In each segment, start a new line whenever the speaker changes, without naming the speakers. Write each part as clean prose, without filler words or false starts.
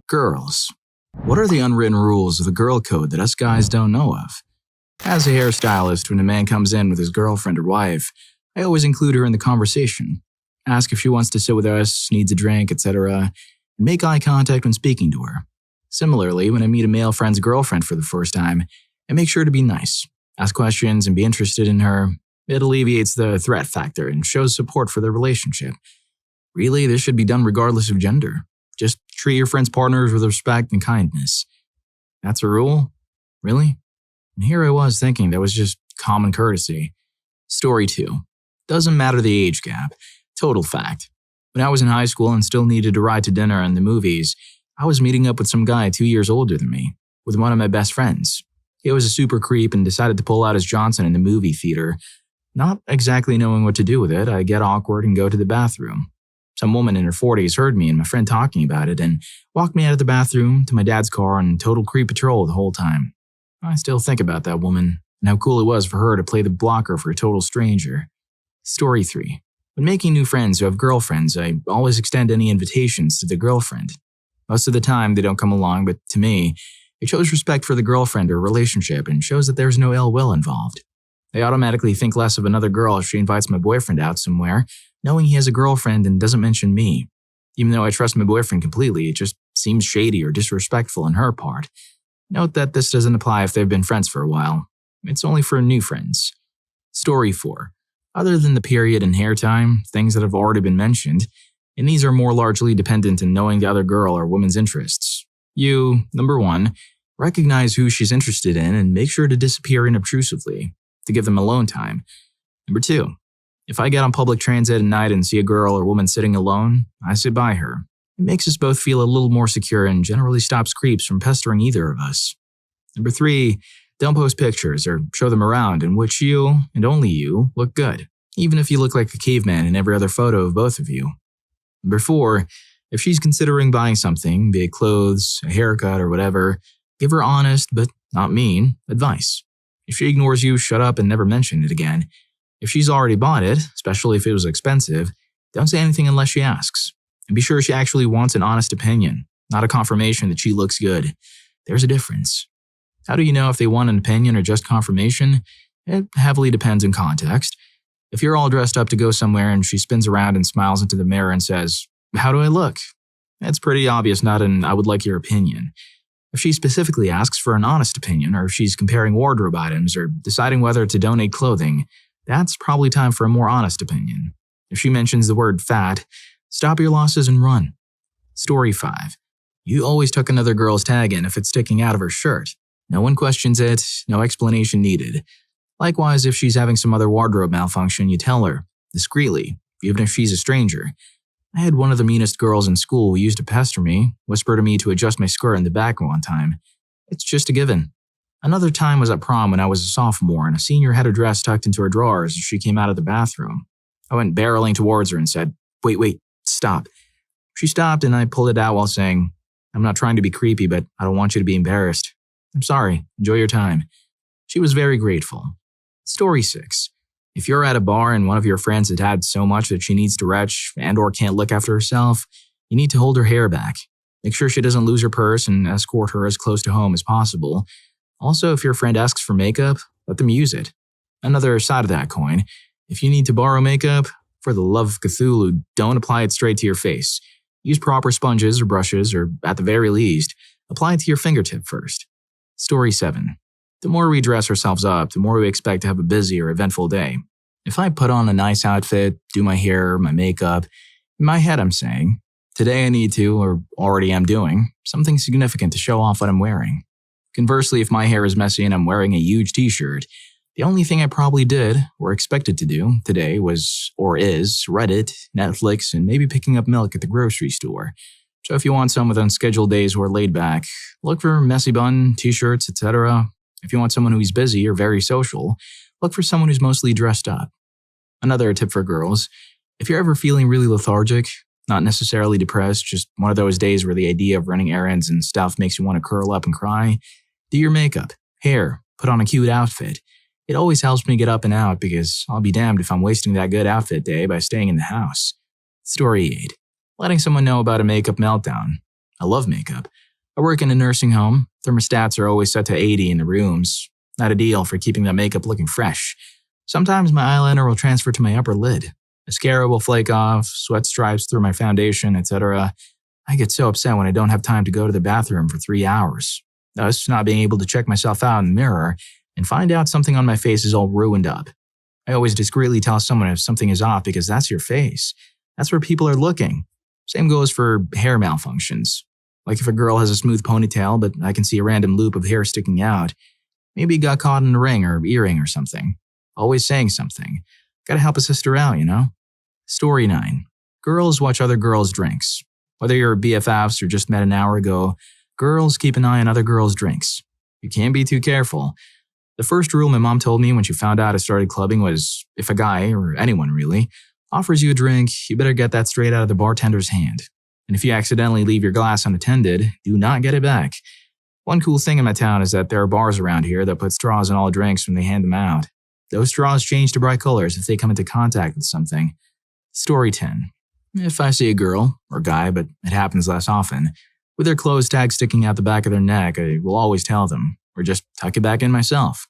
Girls. What are the unwritten rules of the girl code that us guys don't know of? As a hairstylist, when a man comes in with his girlfriend or wife, I always include her in the conversation. Ask if she wants to sit with us, needs a drink, etc., and make eye contact when speaking to her. Similarly, when I meet a male friend's girlfriend for the first time, I make sure to be nice, ask questions, and be interested in her. It alleviates the threat factor and shows support for their relationship. Really, this should be done regardless of gender. Just treat your friends' partners with respect and kindness. That's a rule? Really? And here I was thinking that was just common courtesy. Story 2. Doesn't matter the age gap. Total fact. When I was in high school and still needed to ride to dinner and the movies, I was meeting up with some guy 2 years older than me, with one of my best friends. He was a super creep and decided to pull out his Johnson in the movie theater. Not exactly knowing what to do with it, I get awkward and go to the bathroom. Some woman in her 40s heard me and my friend talking about it and walked me out of the bathroom to my dad's car on total creep patrol the whole time. I still think about that woman and how cool it was for her to play the blocker for a total stranger. Story 3. When making new friends who have girlfriends, I always extend any invitations to the girlfriend. Most of the time, they don't come along, but to me, it shows respect for the girlfriend or relationship and shows that there's no ill will involved. I automatically think less of another girl if she invites my boyfriend out somewhere, knowing he has a girlfriend and doesn't mention me. Even though I trust my boyfriend completely, it just seems shady or disrespectful on her part. Note that this doesn't apply if they've been friends for a while. It's only for new friends. Story 4. Other than the period and hair time, things that have already been mentioned, and these are more largely dependent in knowing the other girl or woman's interests. You, number 1, recognize who she's interested in and make sure to disappear unobtrusively, to give them alone time. Number 2, if I get on public transit at night and see a girl or woman sitting alone, I sit by her. It makes us both feel a little more secure and generally stops creeps from pestering either of us. Number 3, don't post pictures or show them around in which you, and only you, look good, even if you look like a caveman in every other photo of both of you. Number 4, if she's considering buying something, be it clothes, a haircut, or whatever, give her honest, but not mean, advice. If she ignores you, shut up and never mention it again. If she's already bought it, especially if it was expensive, don't say anything unless she asks. And be sure she actually wants an honest opinion, not a confirmation that she looks good. There's a difference. How do you know if they want an opinion or just confirmation? It heavily depends on context. If you're all dressed up to go somewhere and she spins around and smiles into the mirror and says, "How do I look?" It's pretty obvious, not an "I would like your opinion." If she specifically asks for an honest opinion, or if she's comparing wardrobe items or deciding whether to donate clothing, that's probably time for a more honest opinion. If she mentions the word fat, stop your losses and run. Story 5. You always tuck another girl's tag in if it's sticking out of her shirt. No one questions it, no explanation needed. Likewise, if she's having some other wardrobe malfunction, you tell her, discreetly, even if she's a stranger. I had one of the meanest girls in school who used to pester me, whisper to me to adjust my skirt in the back one time. It's just a given. Another time was at prom when I was a sophomore and a senior had a dress tucked into her drawers as she came out of the bathroom. I went barreling towards her and said, Wait, stop." She stopped and I pulled it out while saying, "I'm not trying to be creepy, but I don't want you to be embarrassed. I'm sorry. Enjoy your time." She was very grateful. Story 6. If you're at a bar and one of your friends had had so much that she needs to retch and or can't look after herself, you need to hold her hair back. Make sure she doesn't lose her purse and escort her as close to home as possible. Also, if your friend asks for makeup, let them use it. Another side of that coin, if you need to borrow makeup, for the love of Cthulhu, don't apply it straight to your face. Use proper sponges or brushes, or at the very least, apply it to your fingertip first. Story 7. The more we dress ourselves up, the more we expect to have a busy or eventful day. If I put on a nice outfit, do my hair, my makeup, in my head I'm saying, today I need to, or already am doing, something significant to show off what I'm wearing. Conversely, if my hair is messy and I'm wearing a huge t-shirt, the only thing I probably did, or expected to do, today was, or is, Reddit, Netflix, and maybe picking up milk at the grocery store. So if you want someone with unscheduled days who are laid back, look for messy bun, t-shirts, etc. If you want someone who's busy or very social, look for someone who's mostly dressed up. Another tip for girls, if you're ever feeling really lethargic, not necessarily depressed, just one of those days where the idea of running errands and stuff makes you want to curl up and cry, do your makeup, hair, put on a cute outfit. It always helps me get up and out because I'll be damned if I'm wasting that good outfit day by staying in the house. Story 8. Letting someone know about a makeup meltdown. I love makeup. I work in a nursing home. Thermostats are always set to 80 in the rooms. Not ideal for keeping that makeup looking fresh. Sometimes my eyeliner will transfer to my upper lid. Mascara will flake off, sweat stripes through my foundation, etc. I get so upset when I don't have time to go to the bathroom for 3 hours. Thus, not being able to check myself out in the mirror and find out something on my face is all ruined up. I always discreetly tell someone if something is off because that's your face. That's where people are looking. Same goes for hair malfunctions. Like if a girl has a smooth ponytail, but I can see a random loop of hair sticking out. Maybe it got caught in a ring or earring or something. Always saying something. Gotta help a sister out, you know? Story 9. Girls watch other girls' drinks. Whether you're BFFs or just met an hour ago, girls keep an eye on other girls' drinks. You can't be too careful. The first rule my mom told me when she found out I started clubbing was, if a guy, or anyone really, offers you a drink, you better get that straight out of the bartender's hand. And if you accidentally leave your glass unattended, do not get it back. One cool thing in my town is that there are bars around here that put straws in all drinks when they hand them out. Those straws change to bright colors if they come into contact with something. Story 10. If I see a girl, or guy, but it happens less often, with their clothes tag sticking out the back of their neck, I will always tell them, or just tuck it back in myself.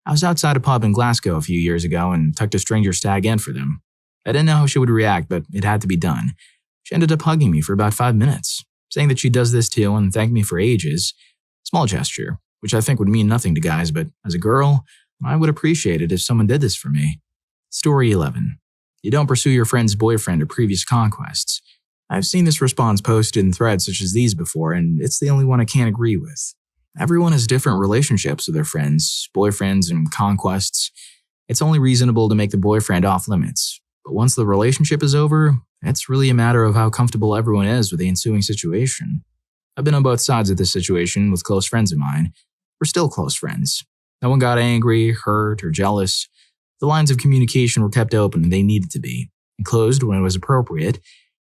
I was outside a pub in Glasgow a few years ago and tucked a stranger's tag in for them. I didn't know how she would react, but it had to be done. She ended up hugging me for about 5 minutes, saying that she does this too and thanked me for ages. Small gesture, which I think would mean nothing to guys, but as a girl, I would appreciate it if someone did this for me. Story 11. You don't pursue your friend's boyfriend or previous conquests. I've seen this response posted in threads such as these before, and it's the only one I can't agree with. Everyone has different relationships with their friends, boyfriends, and conquests. It's only reasonable to make the boyfriend off limits. But once the relationship is over, it's really a matter of how comfortable everyone is with the ensuing situation. I've been on both sides of this situation with close friends of mine. We're still close friends. No one got angry, hurt, or jealous. The lines of communication were kept open and they needed to be, and closed when it was appropriate.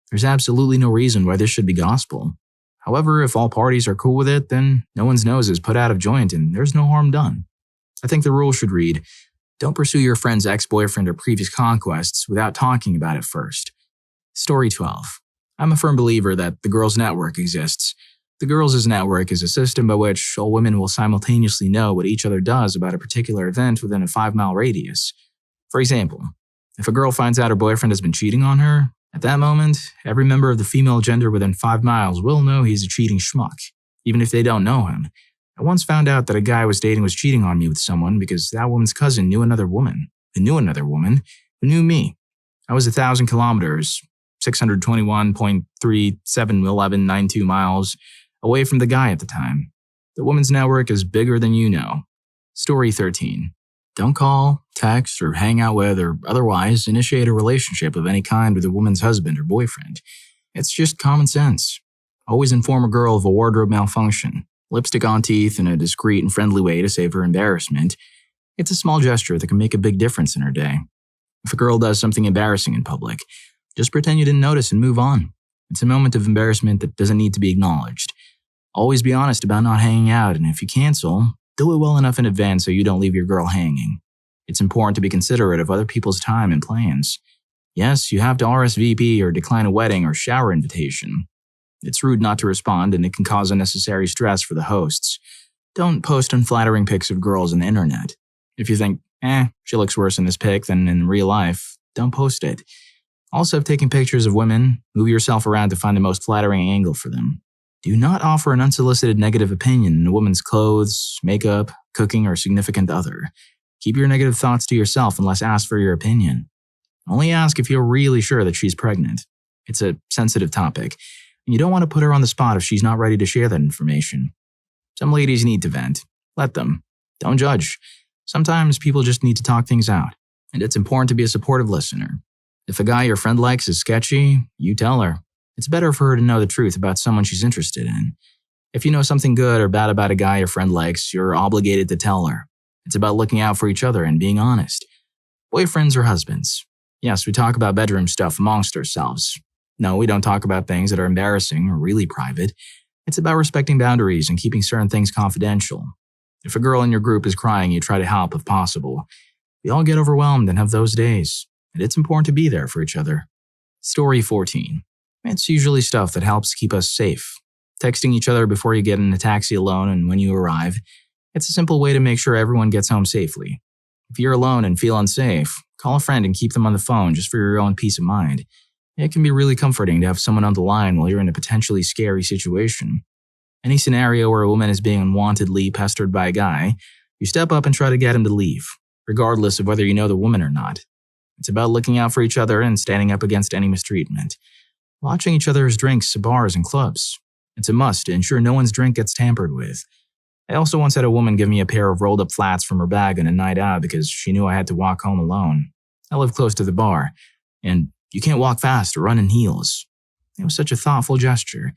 There's absolutely no reason why this should be gospel. However, if all parties are cool with it, then no one's nose is put out of joint and there's no harm done. I think the rule should read, don't pursue your friend's ex-boyfriend or previous conquests without talking about it first. Story 12. I'm a firm believer that the girls' network exists. The girls' network is a system by which all women will simultaneously know what each other does about a particular event within a 5-mile radius. For example, if a girl finds out her boyfriend has been cheating on her, at that moment, every member of the female gender within 5 miles will know he's a cheating schmuck, even if they don't know him. I once found out that a guy I was dating was cheating on me with someone because that woman's cousin knew another woman, who knew another woman, who knew me. I was 1,000 kilometers, 621.371192 miles, away from the guy at the time. The woman's network is bigger than you know. Story 13. Don't call, text, or hang out with or otherwise initiate a relationship of any kind with a woman's husband or boyfriend. It's just common sense. Always inform a girl of a wardrobe malfunction. Lipstick on teeth in a discreet and friendly way to save her embarrassment. It's a small gesture that can make a big difference in her day. If a girl does something embarrassing in public, just pretend you didn't notice and move on. It's a moment of embarrassment that doesn't need to be acknowledged. Always be honest about not hanging out, and if you cancel, do it well enough in advance so you don't leave your girl hanging. It's important to be considerate of other people's time and plans. Yes, you have to RSVP or decline a wedding or shower invitation. It's rude not to respond, and it can cause unnecessary stress for the hosts. Don't post unflattering pics of girls on the internet. If you think, she looks worse in this pic than in real life, don't post it. Also, if taking pictures of women, move yourself around to find the most flattering angle for them. Do not offer an unsolicited negative opinion on a woman's clothes, makeup, cooking, or significant other. Keep your negative thoughts to yourself unless asked for your opinion. Only ask if you're really sure that she's pregnant. It's a sensitive topic, and you don't want to put her on the spot if she's not ready to share that information. Some ladies need to vent. Let them. Don't judge. Sometimes people just need to talk things out, and it's important to be a supportive listener. If a guy your friend likes is sketchy, you tell her. It's better for her to know the truth about someone she's interested in. If you know something good or bad about a guy your friend likes, you're obligated to tell her. It's about looking out for each other and being honest. Boyfriends or husbands. Yes, we talk about bedroom stuff amongst ourselves. No, we don't talk about things that are embarrassing or really private. It's about respecting boundaries and keeping certain things confidential. If a girl in your group is crying, you try to help if possible. We all get overwhelmed and have those days, and it's important to be there for each other. Story 14. It's usually stuff that helps keep us safe. Texting each other before you get in a taxi alone and when you arrive. It's a simple way to make sure everyone gets home safely. If you're alone and feel unsafe, call a friend and keep them on the phone just for your own peace of mind. It can be really comforting to have someone on the line while you're in a potentially scary situation. Any scenario where a woman is being unwantedly pestered by a guy, you step up and try to get him to leave, regardless of whether you know the woman or not. It's about looking out for each other and standing up against any mistreatment. Watching each other's drinks at bars and clubs. It's a must to ensure no one's drink gets tampered with. I also once had a woman give me a pair of rolled-up flats from her bag on a night out because she knew I had to walk home alone. I live close to the bar, and you can't walk fast or run in heels. It was such a thoughtful gesture.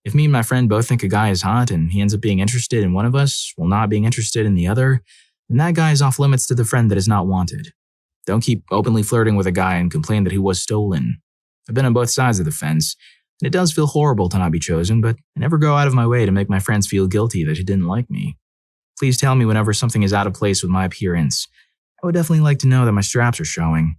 If me and my friend both think a guy is hot and he ends up being interested in one of us while not being interested in the other, then that guy is off limits to the friend that is not wanted. Don't keep openly flirting with a guy and complain that he was stolen. I've been on both sides of the fence, and it does feel horrible to not be chosen, but I never go out of my way to make my friends feel guilty that he didn't like me. Please tell me whenever something is out of place with my appearance. I would definitely like to know that my straps are showing.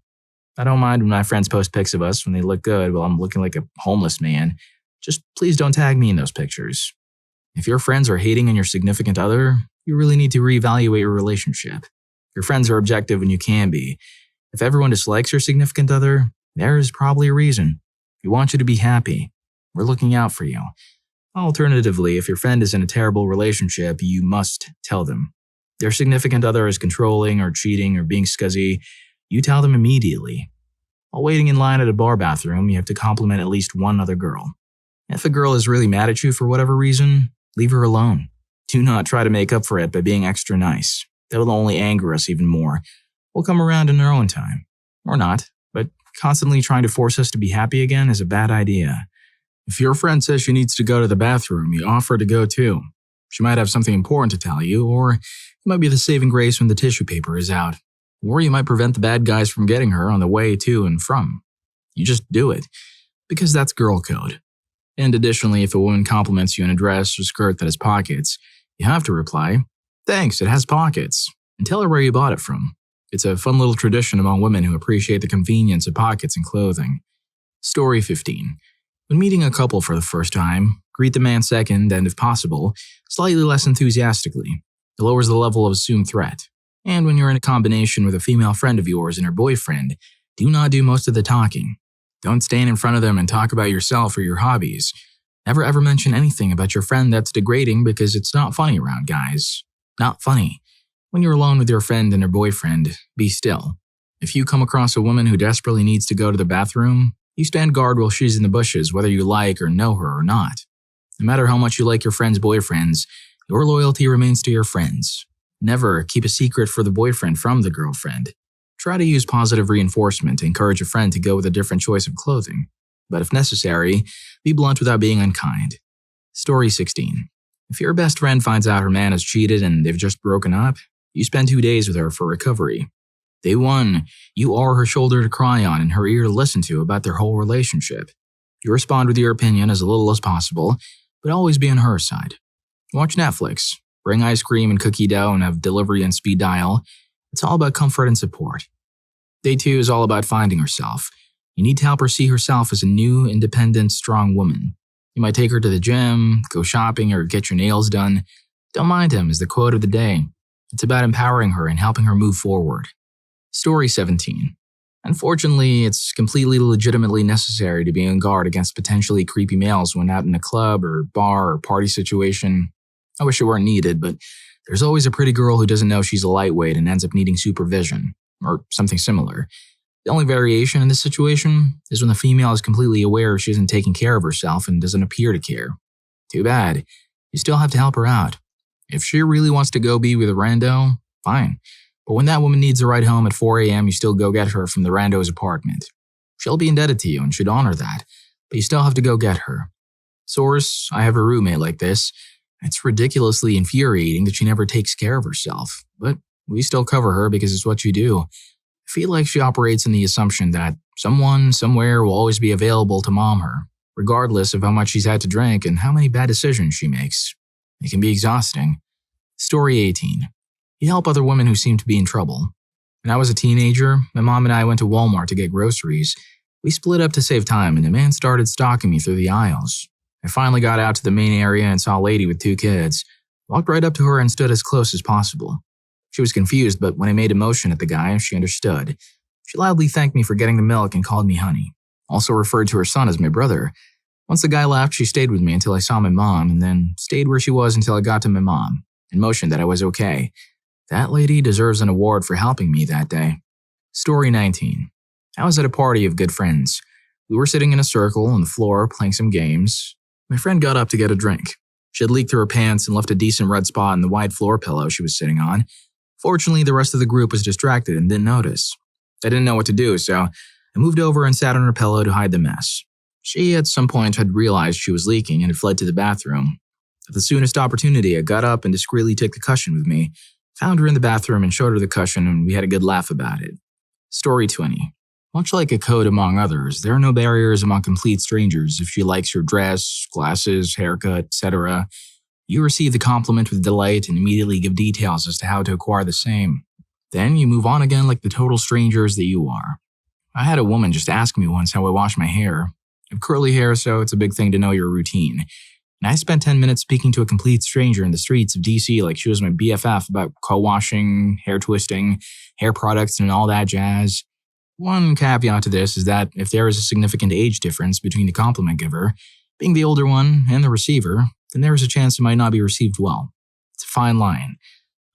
I don't mind when my friends post pics of us when they look good while I'm looking like a homeless man. Just please don't tag me in those pictures. If your friends are hating on your significant other, you really need to reevaluate your relationship. Your friends are objective when you can be. If everyone dislikes your significant other, there is probably a reason. We want you to be happy. We're looking out for you. Alternatively, if your friend is in a terrible relationship, you must tell them. Their significant other is controlling or cheating or being scuzzy, you tell them immediately. While waiting in line at a bar bathroom, you have to compliment at least one other girl. If a girl is really mad at you for whatever reason, leave her alone. Do not try to make up for it by being extra nice. That will only anger us even more. We'll come around in our own time. Or not, but constantly trying to force us to be happy again is a bad idea. If your friend says she needs to go to the bathroom, you offer to go too. She might have something important to tell you, or it might be the saving grace when the tissue paper is out. Or you might prevent the bad guys from getting her on the way to and from. You just do it, because that's girl code. And additionally, if a woman compliments you in a dress or skirt that has pockets, you have to reply, "Thanks, it has pockets," and tell her where you bought it from. It's a fun little tradition among women who appreciate the convenience of pockets in clothing. Story 15. When meeting a couple for the first time, greet the man second and, if possible, slightly less enthusiastically. It lowers the level of assumed threat. And when you're in a combination with a female friend of yours and her boyfriend, do not do most of the talking. Don't stand in front of them and talk about yourself or your hobbies. Never ever mention anything about your friend that's degrading because it's not funny around guys. Not funny. When you're alone with your friend and her boyfriend, be still. If you come across a woman who desperately needs to go to the bathroom, you stand guard while she's in the bushes whether you like or know her or not. No matter how much you like your friend's boyfriends, your loyalty remains to your friends. Never keep a secret for the boyfriend from the girlfriend. Try to use positive reinforcement to encourage a friend to go with a different choice of clothing. But if necessary, be blunt without being unkind. Story 16. If your best friend finds out her man has cheated and they've just broken up, you spend 2 days with her for recovery. Day 1, you are her shoulder to cry on and her ear to listen to about their whole relationship. You respond with your opinion as little as possible, but always be on her side. Watch Netflix, bring ice cream and cookie dough and have delivery and speed dial. It's all about comfort and support. Day 2 is all about finding herself. You need to help her see herself as a new, independent, strong woman. You might take her to the gym, go shopping, or get your nails done. Don't mind him is the quote of the day. It's about empowering her and helping her move forward. Story 17. Unfortunately, it's completely legitimately necessary to be on guard against potentially creepy males when out in a club or bar or party situation. I wish it weren't needed, but there's always a pretty girl who doesn't know she's a lightweight and ends up needing supervision, or something similar. The only variation in this situation is when the female is completely aware she isn't taking care of herself and doesn't appear to care. Too bad. You still have to help her out. If she really wants to go be with a rando, fine. But when that woman needs a ride home at 4 a.m., you still go get her from the rando's apartment. She'll be indebted to you and should honor that, but you still have to go get her. Source, I have a roommate like this. It's ridiculously infuriating that she never takes care of herself, but we still cover her because it's what you do. I feel like she operates in the assumption that someone, somewhere will always be available to mom her, regardless of how much she's had to drink and how many bad decisions she makes. It can be exhausting. Story 18. You help other women who seem to be in trouble. When I was a teenager, my mom and I went to Walmart to get groceries. We split up to save time and a man started stalking me through the aisles. I finally got out to the main area and saw a lady with 2 kids. Walked right up to her and stood as close as possible. She was confused, but when I made a motion at the guy, she understood. She loudly thanked me for getting the milk and called me honey. Also referred to her son as my brother. Once the guy left, she stayed with me until I saw my mom, and then stayed where she was until I got to my mom, and motioned that I was okay. That lady deserves an award for helping me that day. Story 19. I was at a party of good friends. We were sitting in a circle on the floor playing some games. My friend got up to get a drink. She had leaked through her pants and left a decent red spot in the wide floor pillow she was sitting on. Fortunately, the rest of the group was distracted and didn't notice. I didn't know what to do, so I moved over and sat on her pillow to hide the mess. She, at some point, had realized she was leaking and had fled to the bathroom. At the soonest opportunity, I got up and discreetly took the cushion with me, found her in the bathroom and showed her the cushion, and we had a good laugh about it. Story 20. Much like a code among others, there are no barriers among complete strangers. If she likes your dress, glasses, haircut, etc., you receive the compliment with delight and immediately give details as to how to acquire the same. Then you move on again like the total strangers that you are. I had a woman just ask me once how I wash my hair. I have curly hair, so it's a big thing to know your routine. And I spent 10 minutes speaking to a complete stranger in the streets of DC like she was my BFF about co-washing, hair twisting, hair products, and all that jazz. One caveat to this is that if there is a significant age difference between the compliment giver, being the older one, and the receiver, then there is a chance it might not be received well. It's a fine line.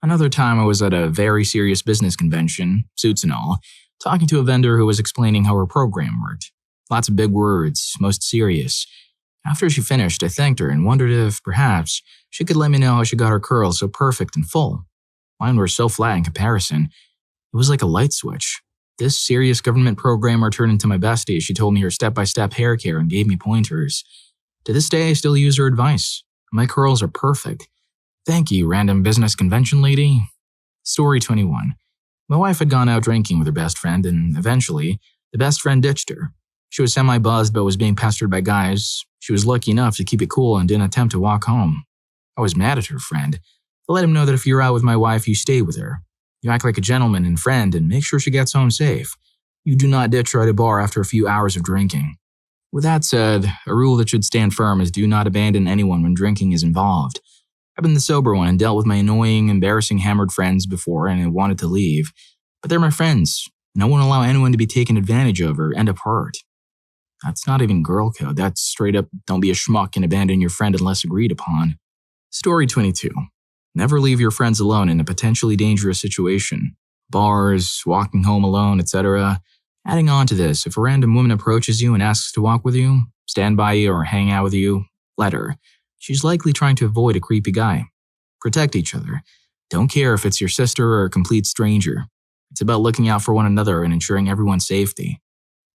Another time I was at a very serious business convention, suits and all, talking to a vendor who was explaining how her program worked. Lots of big words, most serious. After she finished, I thanked her and wondered if, perhaps, she could let me know how she got her curls so perfect and full. Mine were so flat in comparison. It was like a light switch. This serious government programmer turned into my bestie as she told me her step-by-step hair care and gave me pointers. To this day, I still use her advice. My curls are perfect. Thank you, random business convention lady. Story 21. My wife had gone out drinking with her best friend, and eventually, the best friend ditched her. She was semi-buzzed but was being pestered by guys. She was lucky enough to keep it cool and didn't attempt to walk home. I was mad at her friend. I let him know that if you're out with my wife, you stay with her. You act like a gentleman and friend and make sure she gets home safe. You do not ditch her at a bar after a few hours of drinking. With that said, a rule that should stand firm is do not abandon anyone when drinking is involved. I've been the sober one and dealt with my annoying, embarrassing hammered friends before and I wanted to leave. But they're my friends, and I won't allow anyone to be taken advantage of or end up hurt. That's not even girl code, that's straight up don't be a schmuck and abandon your friend unless agreed upon. Story 22. Never leave your friends alone in a potentially dangerous situation. Bars, walking home alone, etc. Adding on to this, if a random woman approaches you and asks to walk with you, stand by you, or hang out with you, let her. She's likely trying to avoid a creepy guy. Protect each other. Don't care if it's your sister or a complete stranger. It's about looking out for one another and ensuring everyone's safety.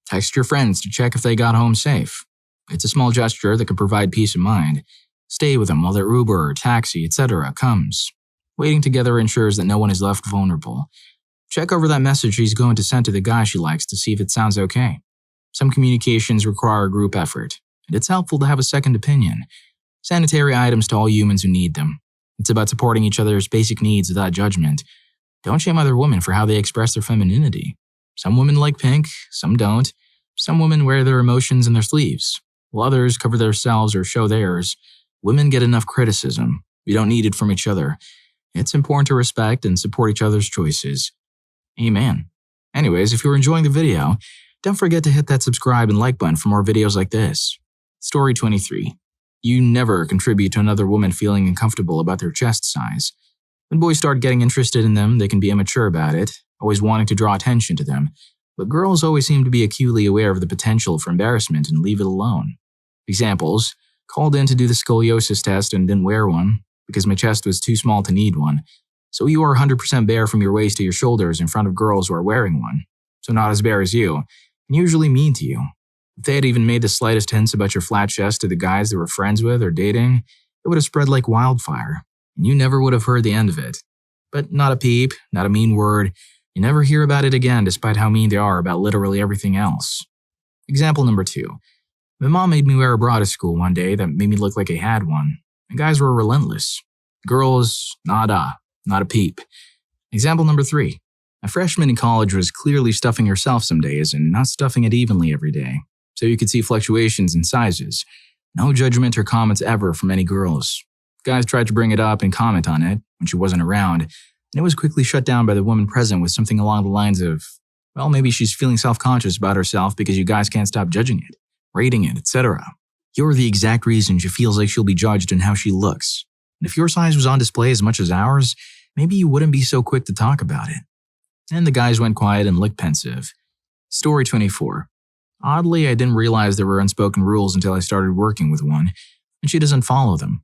Text your friends to check if they got home safe. It's a small gesture that can provide peace of mind. Stay with them while their Uber or taxi, etc. comes. Waiting together ensures that no one is left vulnerable. Check over that message she's going to send to the guy she likes to see if it sounds okay. Some communications require a group effort, and it's helpful to have a second opinion. Sanitary items to all humans who need them. It's about supporting each other's basic needs without judgment. Don't shame other women for how they express their femininity. Some women like pink, some don't. Some women wear their emotions in their sleeves, while others cover themselves or show theirs. Women get enough criticism. We don't need it from each other. It's important to respect and support each other's choices. Amen. Anyways, if you're enjoying the video, don't forget to hit that subscribe and like button for more videos like this. Story 23. You never contribute to another woman feeling uncomfortable about their chest size. When boys start getting interested in them, they can be immature about it, always wanting to draw attention to them. But girls always seem to be acutely aware of the potential for embarrassment and leave it alone. Examples: called in to do the scoliosis test and didn't wear one because my chest was too small to need one. So you are 100% bare from your waist to your shoulders in front of girls who are wearing one. So not as bare as you, and usually mean to you. If they had even made the slightest hints about your flat chest to the guys they were friends with or dating, it would have spread like wildfire, and you never would have heard the end of it. But not a peep, not a mean word. You never hear about it again despite how mean they are about literally everything else. Example number 2. My mom made me wear a bra to school one day that made me look like I had one. The guys were relentless. Girls, nada, not a peep. Example number 3. A freshman in college was clearly stuffing herself some days and not stuffing it evenly every day, so you could see fluctuations in sizes. No judgment or comments ever from any girls. Guys tried to bring it up and comment on it when she wasn't around, and it was quickly shut down by the woman present with something along the lines of, well, maybe she's feeling self-conscious about herself because you guys can't stop judging it, rating it, etc. You're the exact reason she feels like she'll be judged on how she looks. And if your size was on display as much as ours, maybe you wouldn't be so quick to talk about it. And the guys went quiet and looked pensive. Story 24. Oddly, I didn't realize there were unspoken rules until I started working with one, and she doesn't follow them.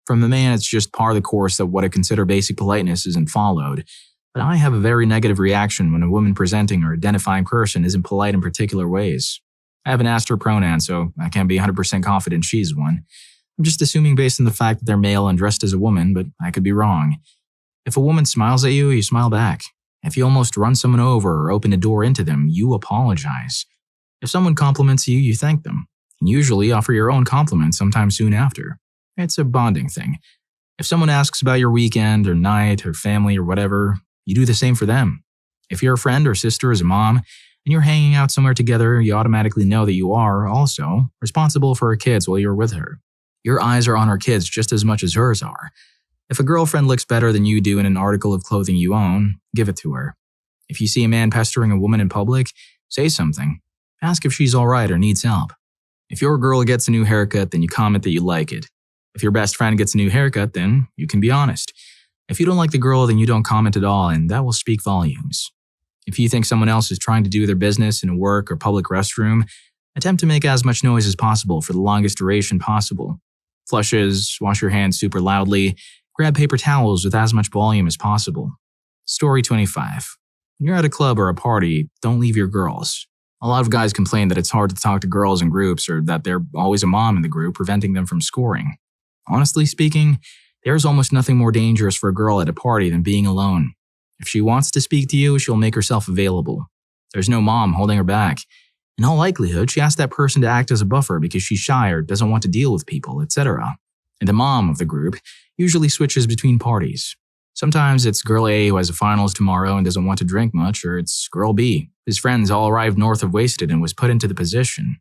From the man, it's just par the course that what I consider basic politeness isn't followed, but I have a very negative reaction when a woman presenting or identifying person isn't polite in particular ways. I haven't asked her pronoun, so I can't be 100% confident she's one. I'm just assuming based on the fact that they're male and dressed as a woman, but I could be wrong. If a woman smiles at you, you smile back. If you almost run someone over or open a door into them, you apologize. If someone compliments you, you thank them, and usually offer your own compliment sometime soon after. It's a bonding thing. If someone asks about your weekend or night or family or whatever, you do the same for them. If you're a friend or sister as a mom, and you're hanging out somewhere together, you automatically know that you are, also, responsible for her kids while you're with her. Your eyes are on her kids just as much as hers are. If a girlfriend looks better than you do in an article of clothing you own, give it to her. If you see a man pestering a woman in public, say something. Ask if she's alright or needs help. If your girl gets a new haircut, then you comment that you like it. If your best friend gets a new haircut, then you can be honest. If you don't like the girl, then you don't comment at all, and that will speak volumes. If you think someone else is trying to do their business in a work or public restroom, attempt to make as much noise as possible for the longest duration possible. Flushes, wash your hands super loudly, grab paper towels with as much volume as possible. Story 25. When you're at a club or a party, don't leave your girls. A lot of guys complain that it's hard to talk to girls in groups or that there's always a mom in the group preventing them from scoring. Honestly speaking, there's almost nothing more dangerous for a girl at a party than being alone. If she wants to speak to you, she'll make herself available. There's no mom holding her back. In all likelihood, she asked that person to act as a buffer because she's shy or doesn't want to deal with people, etc. And the mom of the group usually switches between parties. Sometimes it's girl A who has a finals tomorrow and doesn't want to drink much, or it's girl B. His friends all arrived north of wasted and was put into the position.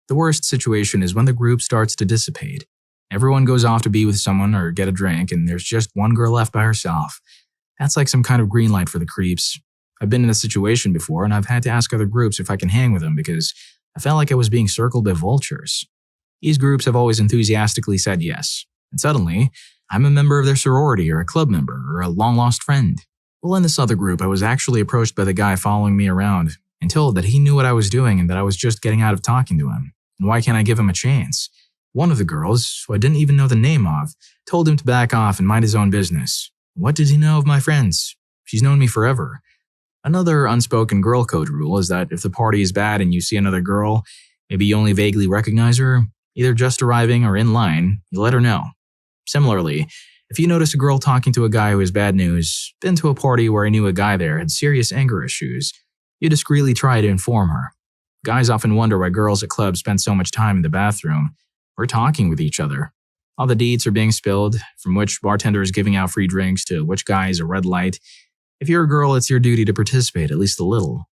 The worst situation is when the group starts to dissipate. Everyone goes off to be with someone or get a drink, and there's just one girl left by herself. That's like some kind of green light for the creeps. I've been in this situation before, and I've had to ask other groups if I can hang with them because I felt like I was being circled by vultures. These groups have always enthusiastically said yes, and suddenly, I'm a member of their sorority or a club member or a long-lost friend. Well, in this other group, I was actually approached by the guy following me around and told that he knew what I was doing and that I was just getting out of talking to him, and why can't I give him a chance? One of the girls, who I didn't even know the name of, told him to back off and mind his own business. What did he know of my friends? She's known me forever. Another unspoken girl code rule is that if the party is bad and you see another girl, maybe you only vaguely recognize her, either just arriving or in line, you let her know. Similarly, if you notice a girl talking to a guy who has bad news, been to a party where I knew a guy there had serious anger issues, you discreetly try to inform her. Guys often wonder why girls at clubs spend so much time in the bathroom. We're talking with each other. All the deeds are being spilled, from which bartender is giving out free drinks to which guy is a red light. If you're a girl, it's your duty to participate at least a little.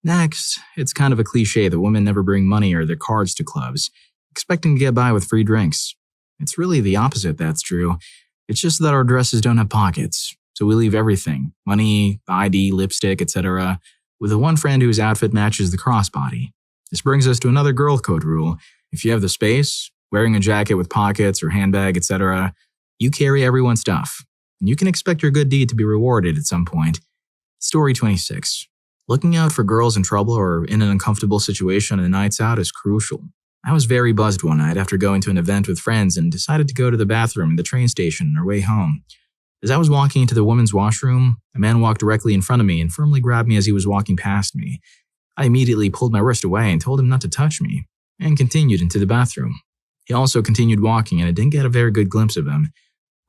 Next, it's kind of a cliche that women never bring money or their cards to clubs, expecting to get by with free drinks. It's really the opposite that's true. It's just that our dresses don't have pockets, so we leave everything, money, ID, lipstick, etc., with the one friend whose outfit matches the crossbody. This brings us to another girl code rule. If you have the space, wearing a jacket with pockets or handbag, etc., you carry everyone's stuff, and you can expect your good deed to be rewarded at some point. Story 26. Looking out for girls in trouble or in an uncomfortable situation on nights out is crucial. I was very buzzed one night after going to an event with friends and decided to go to the bathroom in the train station on our way home. As I was walking into the women's washroom, a man walked directly in front of me and firmly grabbed me as he was walking past me. I immediately pulled my wrist away and told him not to touch me, and continued into the bathroom. He also continued walking, and I didn't get a very good glimpse of him.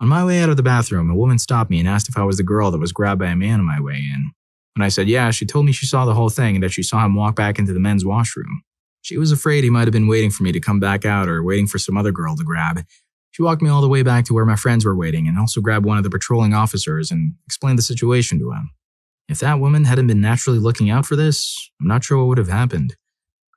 On my way out of the bathroom, a woman stopped me and asked if I was the girl that was grabbed by a man on my way in. When I said yeah, she told me she saw the whole thing and that she saw him walk back into the men's washroom. She was afraid he might have been waiting for me to come back out or waiting for some other girl to grab. She walked me all the way back to where my friends were waiting and also grabbed one of the patrolling officers and explained the situation to him. If that woman hadn't been naturally looking out for this, I'm not sure what would have happened.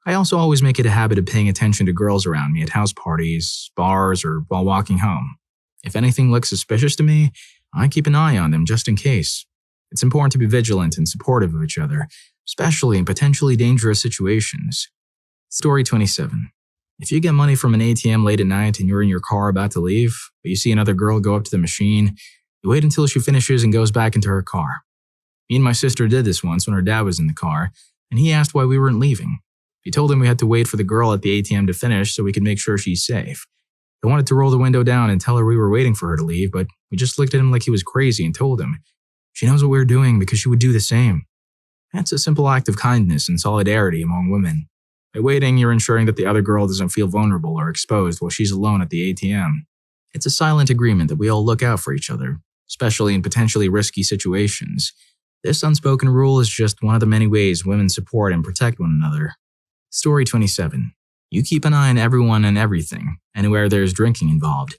I also always make it a habit of paying attention to girls around me at house parties, bars, or while walking home. If anything looks suspicious to me, I keep an eye on them just in case. It's important to be vigilant and supportive of each other, especially in potentially dangerous situations. Story 27. If you get money from an ATM late at night and you're in your car about to leave, but you see another girl go up to the machine, you wait until she finishes and goes back into her car. Me and my sister did this once when her dad was in the car, and he asked why we weren't leaving. We told him we had to wait for the girl at the ATM to finish so we could make sure she's safe. I wanted to roll the window down and tell her we were waiting for her to leave, but we just looked at him like he was crazy and told him, "She knows what we're doing because she would do the same." That's a simple act of kindness and solidarity among women. By waiting, you're ensuring that the other girl doesn't feel vulnerable or exposed while she's alone at the ATM. It's a silent agreement that we all look out for each other, especially in potentially risky situations. This unspoken rule is just one of the many ways women support and protect one another. Story 27. You keep an eye on everyone and everything, anywhere there's drinking involved.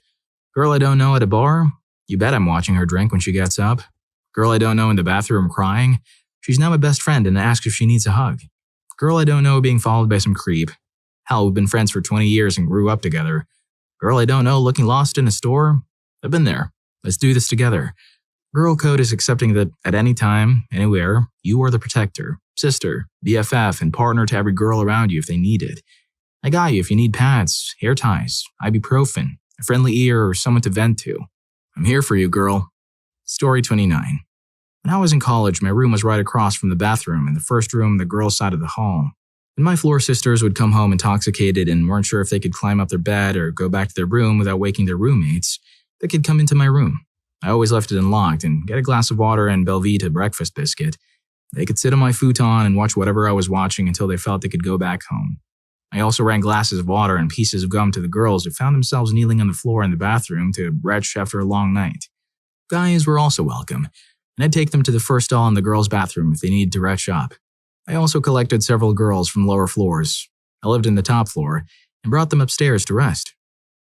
Girl I don't know at a bar? You bet I'm watching her drink when she gets up. Girl I don't know in the bathroom crying? She's now my best friend and asks if she needs a hug. Girl I don't know being followed by some creep. Hell, we've been friends for 20 years and grew up together. Girl I don't know looking lost in a store? I've been there. Let's do this together. Girl code is accepting that at any time, anywhere, you are the protector, sister, BFF, and partner to every girl around you if they need it. I got you if you need pads, hair ties, ibuprofen, a friendly ear, or someone to vent to. I'm here for you, girl. Story 29. When I was in college, my room was right across from the bathroom and the first room the girls' side of the hall. When my floor sisters would come home intoxicated and weren't sure if they could climb up their bed or go back to their room without waking their roommates, they could come into my room. I always left it unlocked and get a glass of water and Belvita breakfast biscuit. They could sit on my futon and watch whatever I was watching until they felt they could go back home. I also ran glasses of water and pieces of gum to the girls who found themselves kneeling on the floor in the bathroom to retch after a long night. Guys were also welcome, and I'd take them to the first stall in the girls' bathroom if they needed to retch up. I also collected several girls from lower floors. I lived in the top floor and brought them upstairs to rest.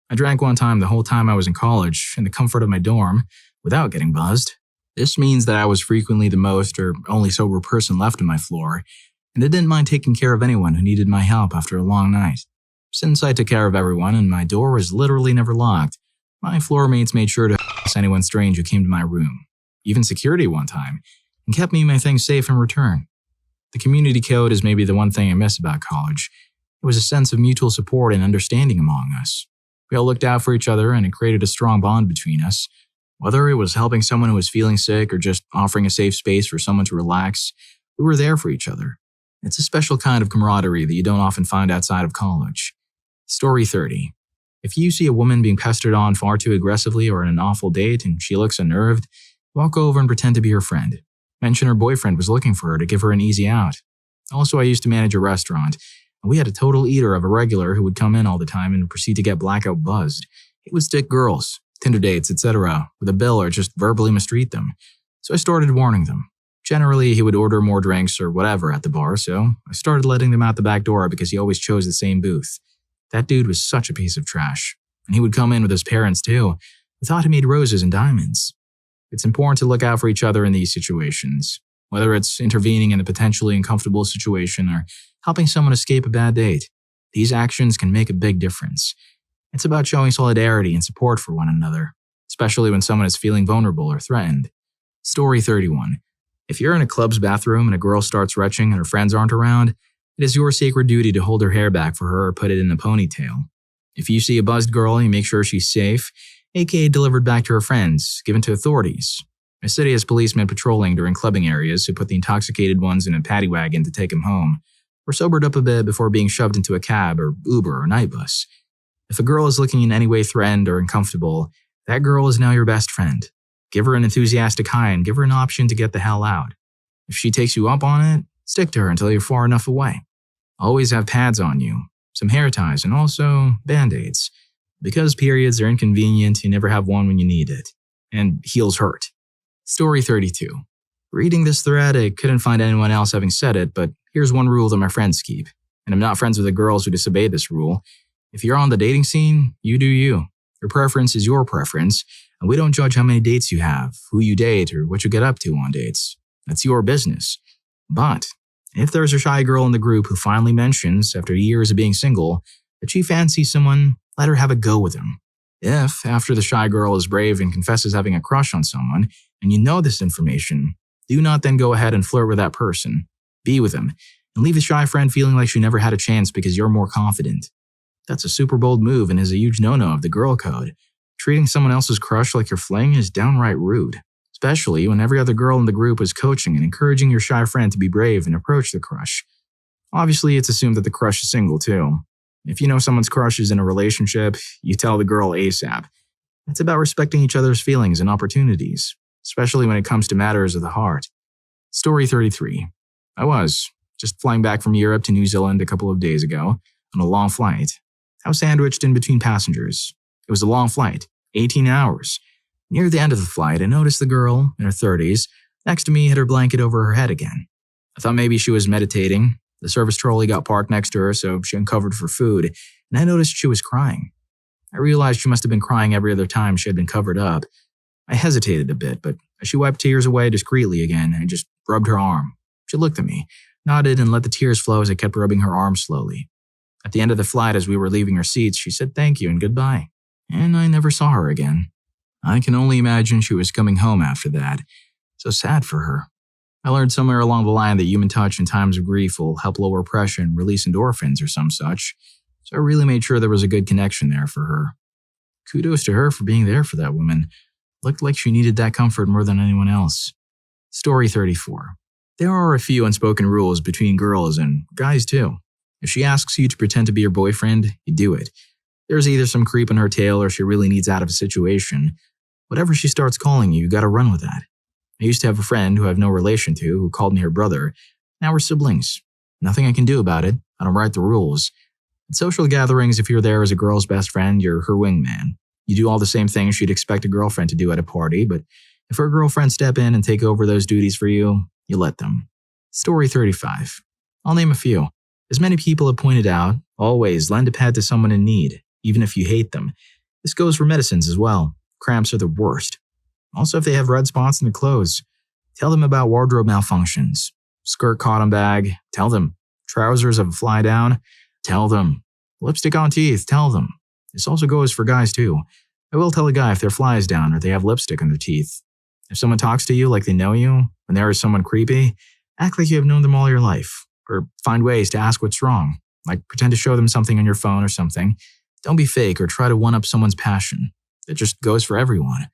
I drank one time the whole time I was in college in the comfort of my dorm without getting buzzed. This means that I was frequently the most or only sober person left on my floor, and I didn't mind taking care of anyone who needed my help after a long night. Since I took care of everyone and my door was literally never locked, my floor mates made sure to ask anyone strange who came to my room, even security one time, and kept me and my things safe in return. The community code is maybe the one thing I miss about college. It was a sense of mutual support and understanding among us. We all looked out for each other and it created a strong bond between us. Whether it was helping someone who was feeling sick or just offering a safe space for someone to relax, we were there for each other. It's a special kind of camaraderie that you don't often find outside of college. Story 30. If you see a woman being pestered on far too aggressively or on an awful date and she looks unnerved, walk over and pretend to be her friend. Mention her boyfriend was looking for her to give her an easy out. Also, I used to manage a restaurant, and we had a total eater of a regular who would come in all the time and proceed to get blackout buzzed. He would stick girls, Tinder dates, etc., with a bill or just verbally mistreat them. So I started warning them. Generally, he would order more drinks or whatever at the bar, so I started letting them out the back door because he always chose the same booth. That dude was such a piece of trash. And he would come in with his parents too. I thought he made roses and diamonds. It's important to look out for each other in these situations, whether it's intervening in a potentially uncomfortable situation or helping someone escape a bad date. These actions can make a big difference. It's about showing solidarity and support for one another, especially when someone is feeling vulnerable or threatened. Story 31. If you're in a club's bathroom and a girl starts retching and her friends aren't around, it is your sacred duty to hold her hair back for her or put it in a ponytail. If you see a buzzed girl, you make sure she's safe, aka delivered back to her friends, given to authorities. My city has policemen patrolling during clubbing areas who put the intoxicated ones in a paddy wagon to take them home, or sobered up a bit before being shoved into a cab or Uber or night bus. If a girl is looking in any way threatened or uncomfortable, that girl is now your best friend. Give her an enthusiastic hi and give her an option to get the hell out. If she takes you up on it, stick to her until you're far enough away. Always have pads on you, some hair ties, and also band-aids. Because periods are inconvenient, you never have one when you need it. And heels hurt. Story 32. Reading this thread, I couldn't find anyone else having said it, but here's one rule that my friends keep. And I'm not friends with the girls who disobey this rule. If you're on the dating scene, you do you. Your preference is your preference, and we don't judge how many dates you have, who you date, or what you get up to on dates. That's your business. But If there's a shy girl in the group who finally mentions, after years of being single, that she fancies someone, let her have a go with him. If, after the shy girl is brave and confesses having a crush on someone, and you know this information, do not then go ahead and flirt with that person. Be with him, and leave the shy friend feeling like she never had a chance because you're more confident. That's a super bold move and is a huge no-no of the girl code. Treating someone else's crush like your fling is downright rude, especially when every other girl in the group is coaching and encouraging your shy friend to be brave and approach the crush. Obviously, it's assumed that the crush is single too. If you know someone's crush is in a relationship, you tell the girl ASAP. It's about respecting each other's feelings and opportunities, especially when it comes to matters of the heart. Story 33. I was just flying back from Europe to New Zealand a couple of days ago on a long flight. I was sandwiched in between passengers. It was a long flight, 18 hours. Near the end of the flight, I noticed the girl, in her 30s, next to me had her blanket over her head again. I thought maybe she was meditating. The service trolley got parked next to her, so she uncovered for food, and I noticed she was crying. I realized she must have been crying every other time she had been covered up. I hesitated a bit, but as she wiped tears away discreetly again, I just rubbed her arm. She looked at me, nodded, and let the tears flow as I kept rubbing her arm slowly. At the end of the flight, as we were leaving our seats, she said thank you and goodbye, and I never saw her again. I can only imagine she was coming home after that. So sad for her. I learned somewhere along the line that human touch in times of grief will help lower pressure and release endorphins or some such, so I really made sure there was a good connection there for her. Kudos to her for being there for that woman. Looked like she needed that comfort more than anyone else. Story 34. There are a few unspoken rules between girls and guys too. If she asks you to pretend to be her boyfriend, you do it. There's either some creep on her tail or she really needs out of a situation. Whatever she starts calling you, you gotta run with that. I used to have a friend who I have no relation to who called me her brother. Now we're siblings. Nothing I can do about it. I don't write the rules. At social gatherings, if you're there as a girl's best friend, you're her wingman. You do all the same things she'd expect a girlfriend to do at a party, but if her girlfriends step in and take over those duties for you, you let them. Story 35. I'll name a few. As many people have pointed out, always lend a pad to someone in need, even if you hate them. This goes for medicines as well. Cramps are the worst. Also, if they have red spots in their clothes, tell them about wardrobe malfunctions. Skirt caught on bag, tell them. Trousers have a fly down, tell them. Lipstick on teeth, tell them. This also goes for guys too. I will tell a guy if their fly is down or they have lipstick on their teeth. If someone talks to you like they know you, when there is someone creepy, act like you have known them all your life. Or find ways to ask what's wrong, like pretend to show them something on your phone or something. Don't be fake or try to one-up someone's passion. It just goes for everyone.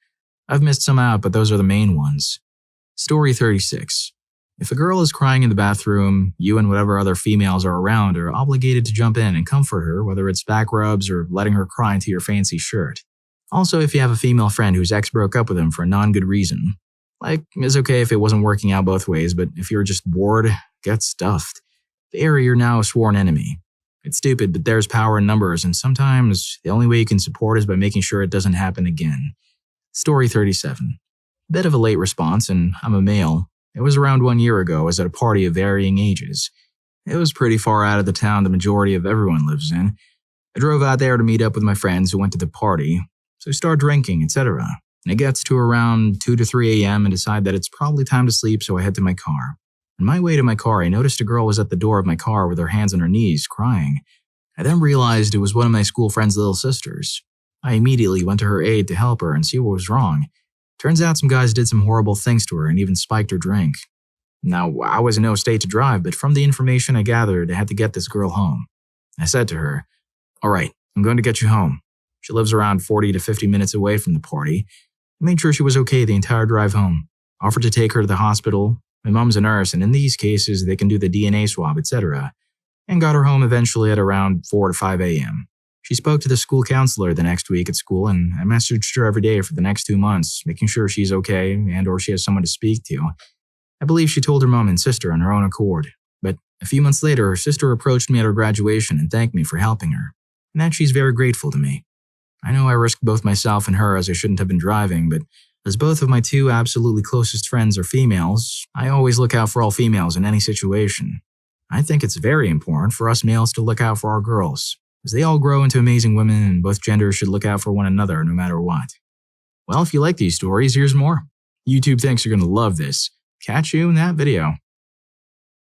I've missed some out, but those are the main ones. Story 36. If a girl is crying in the bathroom, you and whatever other females are around are obligated to jump in and comfort her, whether it's back rubs or letting her cry into your fancy shirt. Also, if you have a female friend whose ex broke up with him for a non-good reason, like, it's okay if it wasn't working out both ways, but if you're just bored, get stuffed. The area you're now a sworn enemy. It's stupid, but there's power in numbers, and sometimes the only way you can support is by making sure it doesn't happen again. Story 37. Bit of a late response, and I'm a male. It was around 1 year ago. I was at a party of varying ages. It was pretty far out of the town the majority of everyone lives in. I drove out there to meet up with my friends who went to the party, so I start drinking, etc. And it gets to around 2 to 3 a.m. and decide that it's probably time to sleep, so I head to my car. On my way to my car, I noticed a girl was at the door of my car with her hands on her knees, crying. I then realized it was one of my school friend's little sisters. I immediately went to her aid to help her and see what was wrong. Turns out some guys did some horrible things to her and even spiked her drink. Now, I was in no state to drive, but from the information I gathered, I had to get this girl home. I said to her, "All right, I'm going to get you home." She lives around 40 to 50 minutes away from the party. I made sure she was okay the entire drive home. Offered to take her to the hospital. My mom's a nurse, and in these cases, they can do the DNA swab, etc. And got her home eventually at around 4 to 5 a.m. She spoke to the school counselor the next week at school, and I messaged her every day for the next 2 months, making sure she's okay and or she has someone to speak to. I believe she told her mom and sister on her own accord, but a few months later, her sister approached me at her graduation and thanked me for helping her, and that she's very grateful to me. I know I risked both myself and her as I shouldn't have been driving, but as both of my two absolutely closest friends are females, I always look out for all females in any situation. I think it's very important for us males to look out for our girls, as they all grow into amazing women and both genders should look out for one another no matter what. Well, if you like these stories, here's more. YouTube thinks you're going to love this. Catch you in that video.